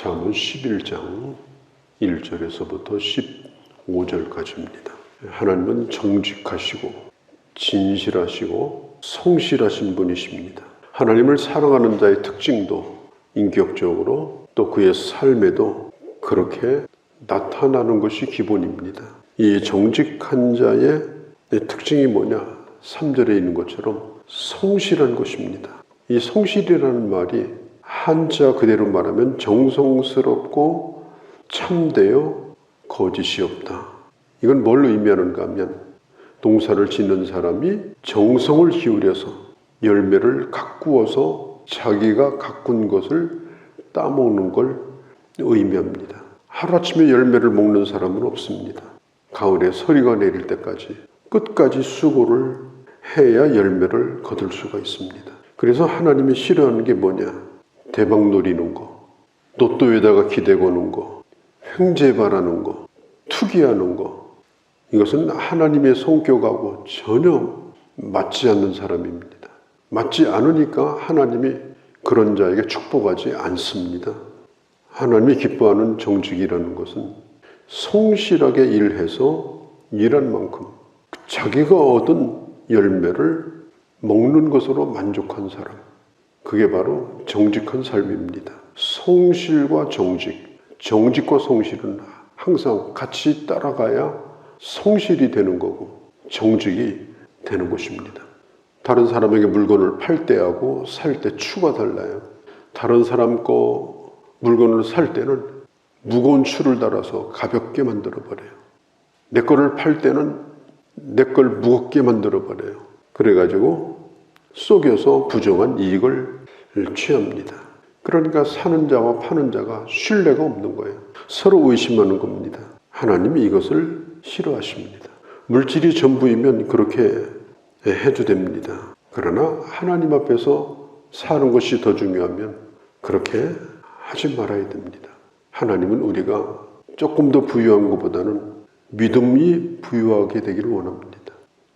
잠언 11장 1절에서부터 15절까지입니다. 하나님은 정직하시고 진실하시고 성실하신 분이십니다. 하나님을 사랑하는 자의 특징도 인격적으로 또 그의 삶에도 그렇게 나타나는 것이 기본입니다. 이 정직한 자의 특징이 뭐냐? 3절에 있는 것처럼 성실한 것입니다. 이 성실이라는 말이 한자 그대로 말하면 정성스럽고 참되어 거짓이 없다. 이건 뭘 의미하는가 하면 농사를 짓는 사람이 정성을 기울여서 열매를 가꾸어서 자기가 가꾼 것을 따먹는 걸 의미합니다. 하루아침에 열매를 먹는 사람은 없습니다. 가을에 서리가 내릴 때까지 끝까지 수고를 해야 열매를 거둘 수가 있습니다. 그래서 하나님이 싫어하는 게 뭐냐? 대박 노리는 거, 로또에다가 기대 거는 거, 횡재 바라는 거, 투기하는 거. 이것은 하나님의 성격하고 전혀 맞지 않는 사람입니다. 맞지 않으니까 하나님이 그런 자에게 축복하지 않습니다. 하나님이 기뻐하는 정직이라는 것은 성실하게 일해서 일한 만큼 자기가 얻은 열매를 먹는 것으로 만족한 사람. 그게 바로 정직한 삶입니다. 성실과 정직, 정직과 성실은 항상 같이 따라가야 성실이 되는 거고 정직이 되는 것입니다. 다른 사람에게 물건을 팔 때하고 살 때 추가 달라요. 다른 사람 거 물건을 살 때는 무거운 추를 달아서 가볍게 만들어 버려요. 내 거를 팔 때는 내 걸 무겁게 만들어 버려요. 그래가지고 속여서 부정한 이익을 취합니다. 그러니까 사는 자와 파는 자가 신뢰가 없는 거예요. 서로 의심하는 겁니다. 하나님이 이것을 싫어하십니다. 물질이 전부이면 그렇게 해도 됩니다. 그러나 하나님 앞에서 사는 것이 더 중요하면 그렇게 하지 말아야 됩니다. 하나님은 우리가 조금 더 부유한 것보다는 믿음이 부유하게 되기를 원합니다.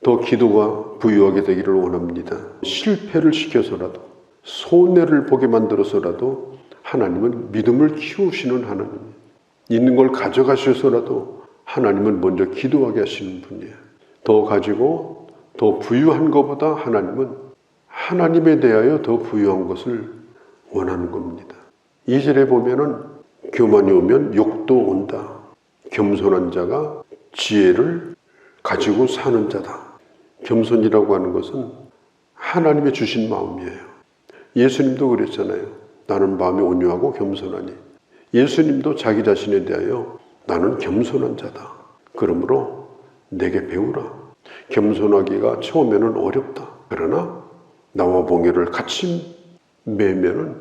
더 기도가 부유하게 되기를 원합니다. 실패를 시켜서라도 손해를 보게 만들어서라도 하나님은 믿음을 키우시는 하나님. 있는 걸 가져가셔서라도 하나님은 먼저 기도하게 하시는 분이에요. 더 가지고 더 부유한 것보다 하나님은 하나님에 대하여 더 부유한 것을 원하는 겁니다. 2절에 보면은 교만이 오면 욕도 온다. 겸손한 자가 지혜를 가지고 사는 자다. 겸손이라고 하는 것은 하나님의 주신 마음이에요. 예수님도 그랬잖아요. 나는 마음이 온유하고 겸손하니. 예수님도 자기 자신에 대하여 나는 겸손한 자다. 그러므로 내게 배우라. 겸손하기가 처음에는 어렵다. 그러나 나와 봉해를 같이 매면은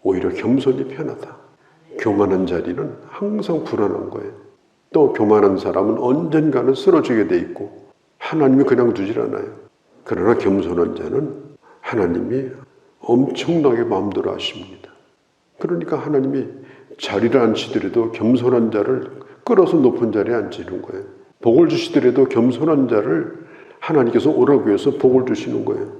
오히려 겸손이 편하다. 교만한 자리는 항상 불안한 거예요. 또 교만한 사람은 언젠가는 쓰러지게 돼 있고 하나님이 그냥 두질 않아요. 그러나 겸손한 자는 하나님이 엄청나게 마음대로 하십니다. 그러니까 하나님이 자리를 앉히더라도 겸손한 자를 끌어서 높은 자리에 앉히는 거예요. 복을 주시더라도 겸손한 자를 하나님께서 오라고 해서 복을 주시는 거예요.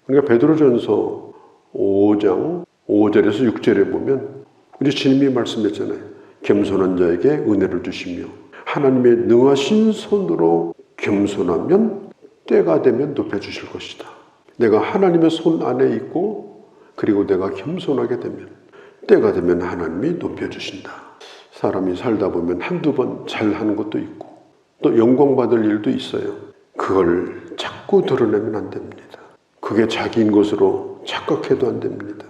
그러니까 베드로전서 5장 5절에서 6절에 보면 우리 주님이 말씀했잖아요. 겸손한 자에게 은혜를 주시며 하나님의 능하신 손으로 겸손하면 때가 되면 높여주실 것이다. 내가 하나님의 손 안에 있고 그리고 내가 겸손하게 되면 때가 되면 하나님이 높여주신다. 사람이 살다 보면 한두 번 잘하는 것도 있고 또 영광받을 일도 있어요. 그걸 자꾸 드러내면 안 됩니다. 그게 자기인 것으로 착각해도 안 됩니다.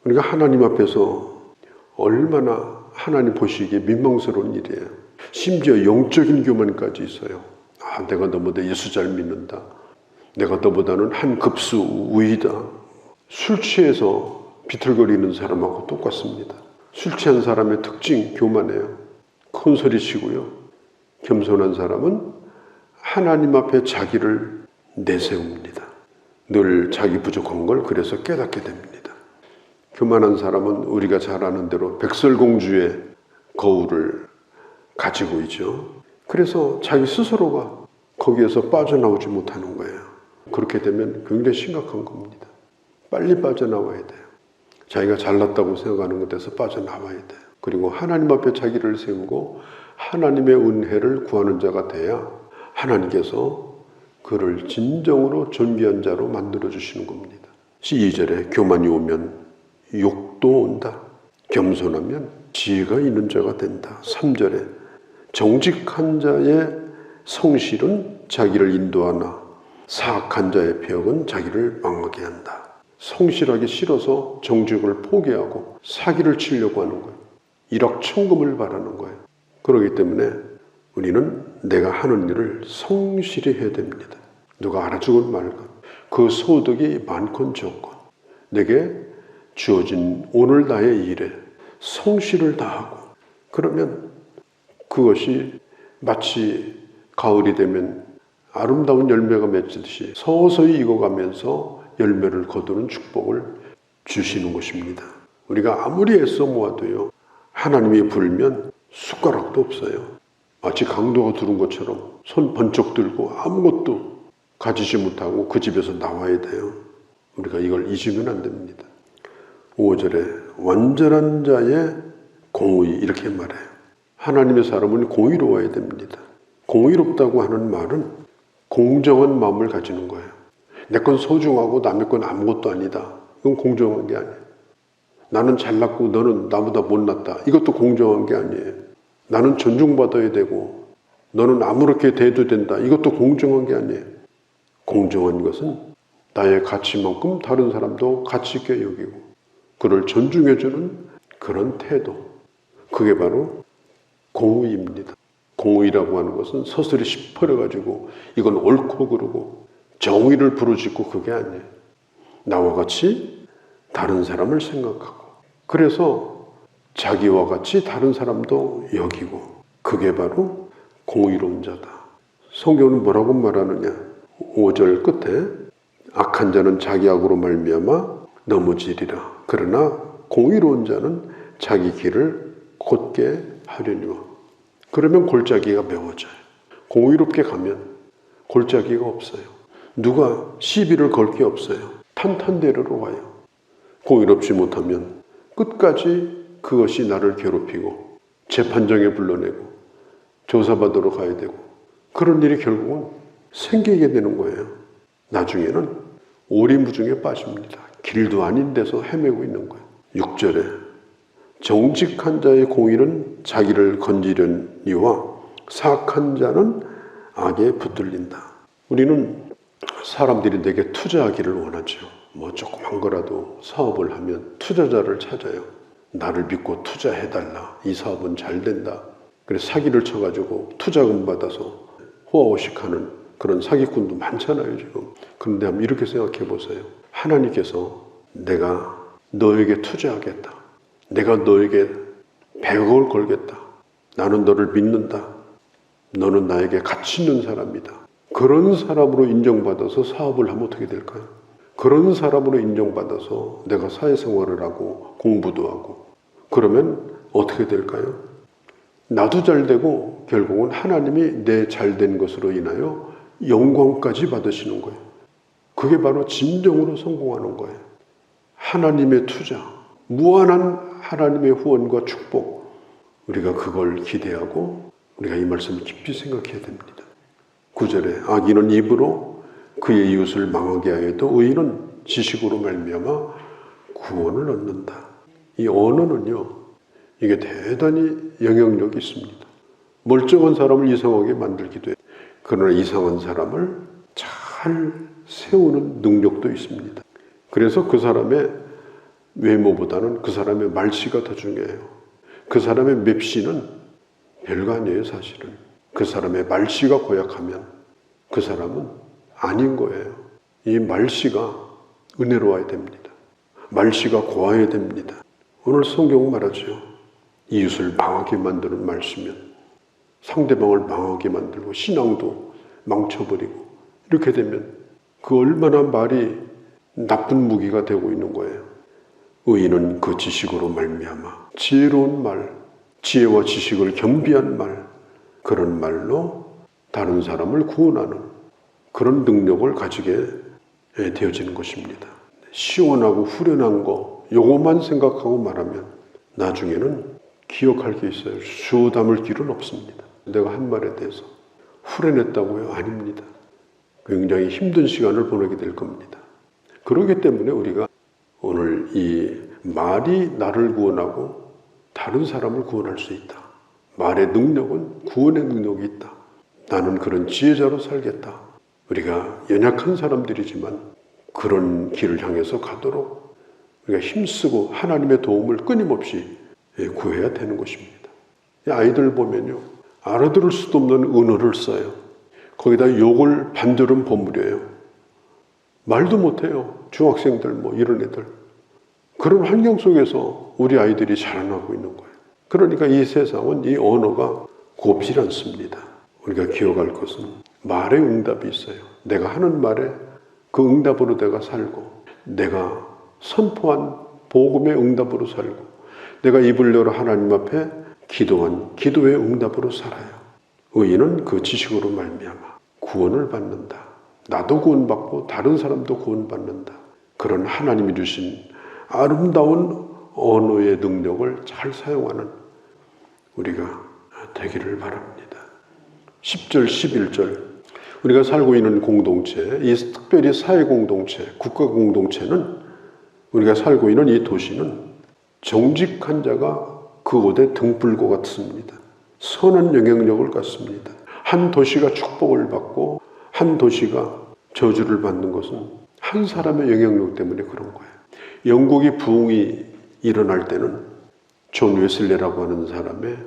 그러니까 하나님 앞에서 얼마나 하나님 보시기에 민망스러운 일이에요. 심지어 영적인 교만까지 있어요. 내가 너보다 예수 잘 믿는다. 내가 너보다는 한 급수 우위다. 술 취해서 비틀거리는 사람하고 똑같습니다. 술 취한 사람의 특징 교만해요. 큰 소리 치고요. 겸손한 사람은 하나님 앞에 자기를 내세웁니다. 늘 자기 부족한 걸 그래서 깨닫게 됩니다. 교만한 사람은 우리가 잘 아는 대로 백설공주의 거울을 가지고 있죠. 그래서 자기 스스로가 거기에서 빠져나오지 못하는 거예요. 그렇게 되면 굉장히 심각한 겁니다. 빨리 빠져나와야 돼요. 자기가 잘났다고 생각하는 것에서 빠져나와야 돼요. 그리고 하나님 앞에 자기를 세우고 하나님의 은혜를 구하는 자가 돼야 하나님께서 그를 진정으로 존귀한 자로 만들어 주시는 겁니다. 12절에 교만이 오면 욕도 온다. 겸손하면 지혜가 있는 자가 된다. 3절에 정직한 자의 성실은 자기를 인도하나 사악한 자의 벽은 자기를 망하게 한다. 성실하기 싫어서 정직을 포기하고 사기를 치려고 하는 거예요. 일확천금을 바라는 거예요. 그렇기 때문에 우리는 내가 하는 일을 성실히 해야 됩니다. 누가 알아주건 말건 그 소득이 많건 적건 내게 주어진 오늘 나의 일에 성실을 다하고 그러면 그것이 마치 가을이 되면 아름다운 열매가 맺듯이 서서히 익어가면서 열매를 거두는 축복을 주시는 것입니다. 우리가 아무리 애써 모아도요, 하나님이 불면 숟가락도 없어요. 마치 강도가 두른 것처럼 손 번쩍 들고 아무것도 가지지 못하고 그 집에서 나와야 돼요. 우리가 이걸 잊으면 안 됩니다. 5절에 완전한 자의 공의 이렇게 말해요. 하나님의 사람은 공의로워야 됩니다. 공의롭다고 하는 말은 공정한 마음을 가지는 거예요. 내 건 소중하고 남의 건 아무것도 아니다. 이건 공정한 게 아니에요. 나는 잘났고 너는 나보다 못났다. 이것도 공정한 게 아니에요. 나는 존중받아야 되고 너는 아무렇게 대해도 된다. 이것도 공정한 게 아니에요. 공정한 것은 나의 가치만큼 다른 사람도 가치 있게 여기고 그를 존중해주는 그런 태도. 그게 바로 공의입니다. 공의라고 하는 것은 서슬이 시퍼려가지고 이건 옳고 그르고 정의를 부르짖고 그게 아니에요. 나와 같이 다른 사람을 생각하고 그래서 자기와 같이 다른 사람도 여기고 그게 바로 공의로운 자다. 성경은 뭐라고 말하느냐. 5절 끝에 악한 자는 자기 악으로 말미암아 넘어지리라. 그러나 공의로운 자는 자기 길을 곧게 하려니와. 그러면 골짜기가 메워져요. 공의롭게 가면 골짜기가 없어요. 누가 시비를 걸 게 없어요. 탄탄대로로 와요. 공의롭지 못하면 끝까지 그것이 나를 괴롭히고 재판정에 불러내고 조사받으러 가야 되고 그런 일이 결국은 생기게 되는 거예요. 나중에는 오리무중에 빠집니다. 길도 아닌 데서 헤매고 있는 거예요. 6절에 정직한 자의 공의는 자기를 건지려니와 사악한 자는 악에 붙들린다. 우리는 사람들이 내게 투자하기를 원하죠. 뭐 조그만 거라도 사업을 하면 투자자를 찾아요. 나를 믿고 투자해달라. 이 사업은 잘 된다. 그래서 사기를 쳐가지고 투자금 받아서 호화호식하는 그런 사기꾼도 많잖아요, 지금. 그런데 한번 이렇게 생각해 보세요. 하나님께서 내가 너에게 투자하겠다. 내가 너에게 100억을 걸겠다. 나는 너를 믿는다. 너는 나에게 가치 있는 사람이다. 그런 사람으로 인정받아서 사업을 하면 어떻게 될까요? 그런 사람으로 인정받아서 내가 사회생활을 하고 공부도 하고 그러면 어떻게 될까요? 나도 잘 되고 결국은 하나님이 내 잘된 것으로 인하여 영광까지 받으시는 거예요. 그게 바로 진정으로 성공하는 거예요. 하나님의 투자, 무한한 하나님의 후원과 축복, 우리가 그걸 기대하고 우리가 이 말씀을 깊이 생각해야 됩니다. 9절에 악인은 입으로 그의 이웃을 망하게 하여도 의인은 지식으로 말미암아 구원을 얻는다. 이 언어는요, 이게 대단히 영향력이 있습니다. 멀쩡한 사람을 이상하게 만들기도 해요. 그러나 이상한 사람을 잘 세우는 능력도 있습니다. 그래서 그 사람의 외모보다는 그 사람의 말씨가 더 중요해요. 그 사람의 맵시는 별거 아니에요, 사실은. 그 사람의 말씨가 고약하면 그 사람은 아닌 거예요. 이 말씨가 은혜로워야 됩니다. 말씨가 고와야 됩니다. 오늘 성경은 말하죠. 이웃을 망하게 만드는 말씨면 상대방을 망하게 만들고 신앙도 망쳐버리고 이렇게 되면 그 얼마나 말이 나쁜 무기가 되고 있는 거예요. 의인은 그 지식으로 말미암아 지혜로운 말, 지혜와 지식을 겸비한 말, 그런 말로 다른 사람을 구원하는 그런 능력을 가지게 되어지는 것입니다. 시원하고 후련한 거, 요것만 생각하고 말하면 나중에는 기억할 게 있어요. 수어 담을 길은 없습니다. 내가 한 말에 대해서 후련했다고요? 아닙니다. 굉장히 힘든 시간을 보내게 될 겁니다. 그렇기 때문에 우리가 오늘 이 말이 나를 구원하고 다른 사람을 구원할 수 있다. 말의 능력은 구원의 능력이 있다. 나는 그런 지혜자로 살겠다. 우리가 연약한 사람들이지만 그런 길을 향해서 가도록 우리가 힘쓰고 하나님의 도움을 끊임없이 구해야 되는 것입니다. 아이들 보면요, 알아들을 수도 없는 언어를 써요. 거기다 욕을 반절은 버무려요. 말도 못해요. 중학생들 뭐 이런 애들. 그런 환경 속에서 우리 아이들이 자라나고 있는 거예요. 그러니까 이 세상은 이 언어가 곱질 않습니다. 우리가 기억할 것은 말의 응답이 있어요. 내가 하는 말에 그 응답으로 내가 살고, 내가 선포한 복음의 응답으로 살고, 내가 입을 열어 하나님 앞에 기도한 기도의 응답으로 살아요. 의인은 그 지식으로 말미암아 구원을 받는다. 나도 구원받고 다른 사람도 구원받는다. 그런 하나님이 주신 아름다운 언어의 능력을 잘 사용하는 우리가 되기를 바랍니다. 10절, 11절 우리가 살고 있는 공동체, 이 특별히 사회 공동체, 국가 공동체는 우리가 살고 있는 이 도시는 정직한 자가 그 옷에 등불과 같습니다. 선한 영향력을 갖습니다. 한 도시가 축복을 받고 한 도시가 저주를 받는 것은 한 사람의 영향력 때문에 그런 거예요. 영국이 부흥이 일어날 때는 존 웨슬레라고 하는 사람의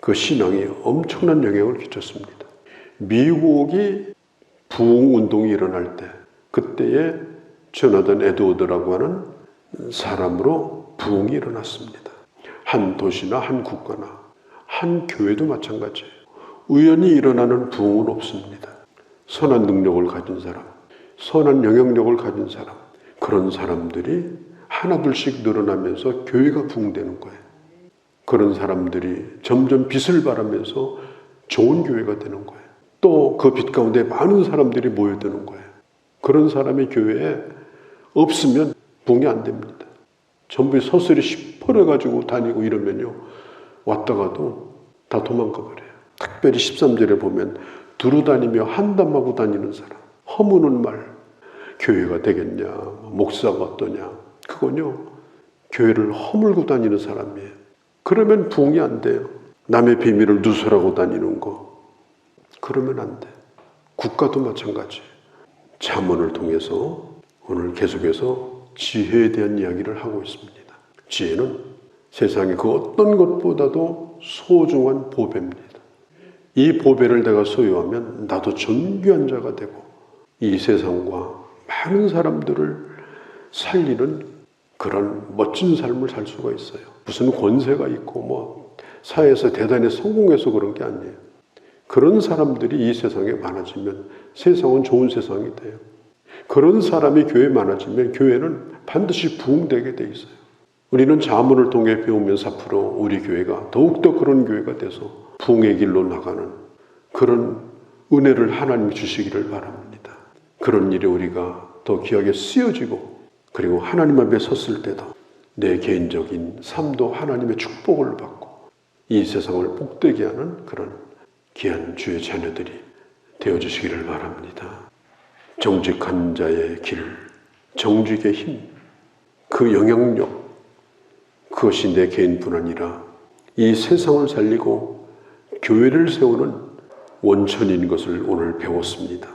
그 신앙이 엄청난 영향을 끼쳤습니다. 미국이 부흥운동이 일어날 때 그때에 조나단 에드워드라고 하는 사람으로 부흥이 일어났습니다. 한 도시나 한 국가나 한 교회도 마찬가지예요. 우연히 일어나는 부흥은 없습니다. 선한 능력을 가진 사람, 선한 영향력을 가진 사람, 그런 사람들이 하나둘씩 늘어나면서 교회가 부흥되는 거예요. 그런 사람들이 점점 빛을 발하면서 좋은 교회가 되는 거예요. 또 그 빛 가운데 많은 사람들이 모여드는 거예요. 그런 사람이 교회에 없으면 부흥이 안 됩니다. 전부 서슬이 시퍼래가지고 다니고 이러면요, 왔다가도 다 도망가 버려요. 특별히 13절에 보면 두루다니며 한담하고 다니는 사람, 허무는 말, 교회가 되겠냐, 목사가 어떠냐, 그건요 교회를 허물고 다니는 사람이에요. 그러면 부흥이 안 돼요. 남의 비밀을 누설하고 다니는 거, 그러면 안 돼. 국가도 마찬가지예요. 잠언을 통해서 오늘 계속해서 지혜에 대한 이야기를 하고 있습니다. 지혜는 세상의 그 어떤 것보다도 소중한 보배입니다. 이 보배를 내가 소유하면 나도 존귀한 자가 되고 이 세상과 많은 사람들을 살리는 그런 멋진 삶을 살 수가 있어요. 무슨 권세가 있고 뭐 사회에서 대단히 성공해서 그런 게 아니에요. 그런 사람들이 이 세상에 많아지면 세상은 좋은 세상이 돼요. 그런 사람이 교회에 많아지면 교회는 반드시 부흥되게 돼 있어요. 우리는 잠언을 통해 배우면서 앞으로 우리 교회가 더욱더 그런 교회가 돼서 부흥의 길로 나가는 그런 은혜를 하나님이 주시기를 바랍니다. 그런 일에 우리가 더 귀하게 쓰여지고, 그리고 하나님 앞에 섰을 때도 내 개인적인 삶도 하나님의 축복을 받고 이 세상을 복되게 하는 그런 귀한 주의 자녀들이 되어주시기를 바랍니다. 정직한 자의 길, 정직의 힘, 그 영향력, 그것이 내 개인뿐 아니라 이 세상을 살리고 교회를 세우는 원천인 것을 오늘 배웠습니다.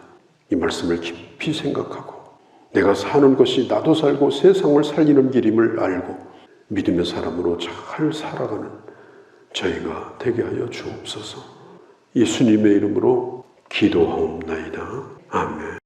이 말씀을 깊이 생각하고 내가 사는 것이 나도 살고 세상을 살리는 길임을 알고 믿음의 사람으로 잘 살아가는 저희가 되게 하여 주옵소서. 예수님의 이름으로 기도하옵나이다. 아멘.